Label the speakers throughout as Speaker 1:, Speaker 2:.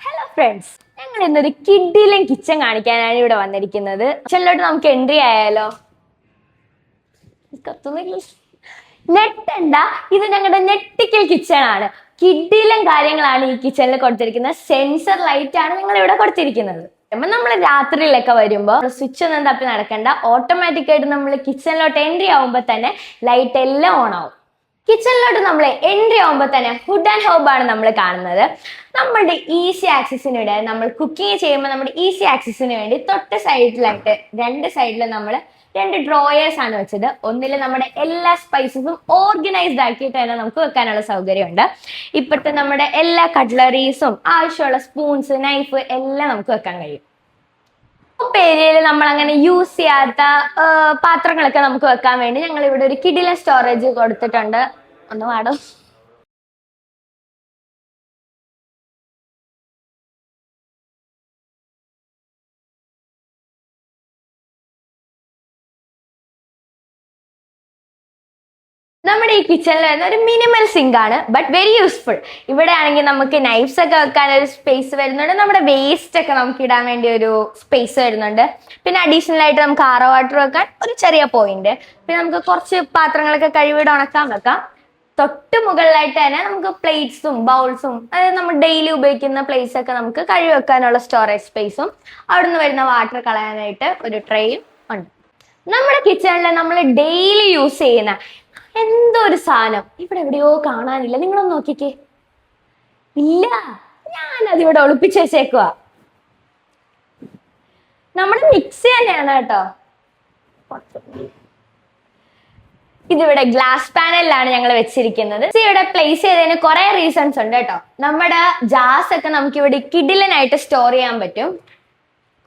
Speaker 1: Hello friends, ഞങ്ങൾ ഇന്നൊരു കിഡിലും kitchen കാണിക്കാനാണ് ഇവിടെ വന്നിരിക്കുന്നത്. കിച്ചണിലോട്ട് നമുക്ക് എൻട്രി ആയാലോ? നെട്ടണ്ട, ഇത് ഞങ്ങളുടെ നെട്ടിക്കൽ കിച്ചൺ ആണ്. കിഡിലും കാര്യങ്ങളാണ് ഈ കിച്ചണിൽ കൊടുത്തിരിക്കുന്നത്. സെൻസർ ലൈറ്റ് ആണ് ഞങ്ങൾ ഇവിടെ കൊടുത്തിരിക്കുന്നത്. അപ്പൊ നമ്മൾ രാത്രിയിലൊക്കെ വരുമ്പോൾ സ്വിച്ച് ഒന്നും തപ്പി നടക്കണ്ട, ഓട്ടോമാറ്റിക് ആയിട്ട് നമ്മൾ കിച്ചണിലോട്ട് എൻട്രി ആവുമ്പോൾ തന്നെ ലൈറ്റ് എല്ലാം ഓൺ ആവും. കിച്ചണിലോട്ട് നമ്മൾ എൻട്രി ആവുമ്പോൾ തന്നെ ഹുഡ് ആൻഡ് ഹോബ് ആണ് നമ്മൾ കാണുന്നത്. നമ്മുടെ ഈസി ആക്സസിന് വേണ്ടി, നമ്മൾ കുക്കിംഗ് ചെയ്യുമ്പോൾ നമ്മുടെ ഈസി ആക്സസിന് വേണ്ടി തൊട്ട് സൈഡിലായിട്ട് രണ്ട് സൈഡിൽ നമ്മൾ രണ്ട് ഡ്രോയേഴ്സ് ആണ് വെച്ചത്. ഒന്നിൽ നമ്മുടെ എല്ലാ സ്പൈസസും ഓർഗനൈസ്ഡ് ആക്കിയിട്ട് തന്നെ നമുക്ക് വെക്കാനുള്ള സൗകര്യമുണ്ട്. ഇപ്പോഴത്തെ നമ്മുടെ എല്ലാ കട്ട്ലറീസും ആവശ്യമുള്ള സ്പൂൺസ്, നൈഫ് എല്ലാം നമുക്ക് വെക്കാൻ കഴിയും. ഏരിയയിൽ നമ്മൾ അങ്ങനെ യൂസ് ചെയ്യാത്ത പാത്രങ്ങളൊക്കെ നമുക്ക് വെക്കാൻ വേണ്ടി ഞങ്ങൾ ഇവിടെ ഒരു കിഡിലൻ സ്റ്റോറേജ് കൊടുത്തിട്ടുണ്ട്. ഒന്ന് പാടോ. നമ്മുടെ ഈ കിച്ചണിൽ വരുന്ന ഒരു മിനിമൽ സിങ്ക് ആണ്, ബട്ട് വെരി യൂസ്ഫുൾ. ഇവിടെ ആണെങ്കിൽ നമുക്ക് നൈഫ്സ് ഒക്കെ വെക്കാൻ ഒരു സ്പേസ് വരുന്നുണ്ട്. നമ്മുടെ വേസ്റ്റ് ഒക്കെ നമുക്ക് ഇടാൻ വേണ്ടി ഒരു സ്പേസ് വരുന്നുണ്ട്. പിന്നെ അഡീഷണൽ ആയിട്ട് നമുക്ക് ആറോ വാട്ടർ വെക്കാൻ ഒരു ചെറിയ പോയിന്റ്. പിന്നെ നമുക്ക് കുറച്ച് പാത്രങ്ങളൊക്കെ കഴുകിയിട്ട് ഉണക്കാൻ വെക്കാം. തൊട്ട് മുകളിലായിട്ട് തന്നെ നമുക്ക് പ്ലേറ്റ്സും ബൗൾസും, അതായത് നമ്മൾ ഡെയിലി ഉപയോഗിക്കുന്ന പ്ലേറ്റ്സ് ഒക്കെ നമുക്ക് കഴുകി വെക്കാനുള്ള സ്റ്റോറേജ് സ്പേസും അവിടെ നിന്ന് വരുന്ന വാട്ടർ കളയാനായിട്ട് ഒരു ട്രേയും ഉണ്ട്. നമ്മുടെ കിച്ചണിൽ നമ്മൾ ഡെയിലി യൂസ് ചെയ്യുന്ന എന്തോ ഒരു സാധനം ഇവിടെ എവിടെയോ കാണാനില്ല. നിങ്ങളൊന്ന് നോക്കിക്കേ. ഇല്ല, ഞാനതിവിടെ ഒളിപ്പിച്ച് വെച്ചേക്കുവാ. നമ്മുടെ മിക്സി തന്നെയാണ് കേട്ടോ. ഇതിവിടെ ഗ്ലാസ് പാനലിലാണ് ഞങ്ങൾ വെച്ചിരിക്കുന്നത്. ഇവിടെ പ്ലേസ് ചെയ്തതിന് കുറെ റീസൺസ് ഉണ്ട് കേട്ടോ. നമ്മുടെ ജാർസ് ഒക്കെ നമുക്ക് ഇവിടെ കിഡിലനായിട്ട് സ്റ്റോർ ചെയ്യാൻ പറ്റും.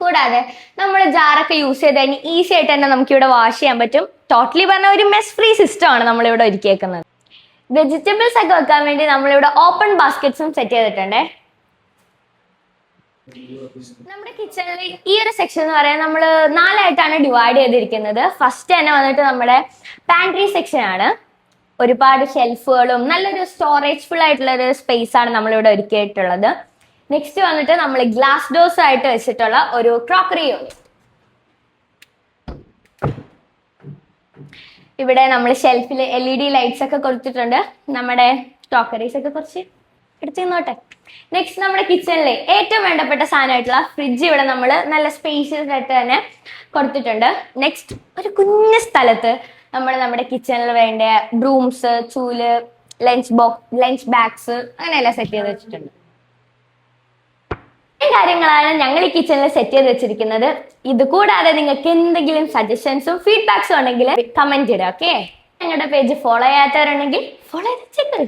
Speaker 1: കൂടാതെ നമ്മൾ ജാറൊക്കെ യൂസ് ചെയ്ത് കഴിഞ്ഞ് ഈസി ആയിട്ട് തന്നെ നമുക്ക് ഇവിടെ വാഷ് ചെയ്യാൻ പറ്റും. ടോട്ടലി പറഞ്ഞ ഒരു മെസ് ഫ്രീ സിസ്റ്റം ആണ് നമ്മളിവിടെ ഒരുക്കിയേക്കുന്നത്. വെജിറ്റബിൾസ് ഒക്കെ വെക്കാൻ വേണ്ടി നമ്മളിവിടെ ഓപ്പൺ ബാസ്ക്കറ്റ്സും സെറ്റ് ചെയ്തിട്ടുണ്ടേ. നമ്മുടെ കിച്ചണിൽ ഈ ഒരു സെക്ഷൻ എന്ന് പറയാൻ നമ്മൾ 4 ആയിട്ടാണ് ഡിവൈഡ് ചെയ്തിരിക്കുന്നത്. ഫസ്റ്റ് തന്നെ വന്നിട്ട് നമ്മുടെ പാൻട്രി സെക്ഷൻ ആണ്. ഒരുപാട് ഷെൽഫുകളും നല്ലൊരു സ്റ്റോറേജ് ഫുൾ ആയിട്ടുള്ള ഒരു സ്പേസ് ആണ് നമ്മളിവിടെ ഒരുക്കിയിട്ടുള്ളത്. നെക്സ്റ്റ് വന്നിട്ട് നമ്മൾ ഗ്ലാസ് ഡോർസ് ആയിട്ട് വെച്ചിട്ടുള്ള ഒരു ക്രോക്കറി യൂണിറ്റ്. ഇവിടെ നമ്മൾ ഷെൽഫിൽ LED ലൈറ്റ്സ് ഒക്കെ കൊടുത്തിട്ടുണ്ട്. നമ്മുടെ ക്രോക്കറീസ് ഒക്കെ കുറച്ച് എടുത്തു നോട്ടെ. നെക്സ്റ്റ് നമ്മുടെ കിച്ചണിലെ ഏറ്റവും വേണ്ടപ്പെട്ട സാധനമായിട്ടുള്ള ഫ്രിഡ്ജ് ഇവിടെ നമ്മൾ നല്ല സ്പേഷ്യസ് ആയിട്ട് തന്നെ കൊടുത്തിട്ടുണ്ട്. നെക്സ്റ്റ് ഒരു കുഞ്ഞു സ്ഥലത്ത് നമ്മൾ നമ്മുടെ കിച്ചണിൽ വേണ്ട ബ്രൂംസ്, ചൂല്, ലഞ്ച് ബാഗ്സ് അങ്ങനെയെല്ലാം സെറ്റ് ചെയ്ത് വെച്ചിട്ടുണ്ട്. കാര്യങ്ങളാണ് ഞങ്ങൾ ഈ കിച്ചണിൽ സെറ്റ് ചെയ്ത് വെച്ചിരിക്കുന്നത്. ഇത് കൂടാതെ നിങ്ങൾക്ക് എന്തെങ്കിലും സജഷൻസും ഫീഡ്ബാക്സും ഉണ്ടെങ്കിൽ കമന്റ് ഇടുക. ഓക്കെ, ഞങ്ങളുടെ പേജ് ഫോളോ ചെയ്യാത്തവരുണ്ടെങ്കിൽ ഫോളോ ചെയ്ത്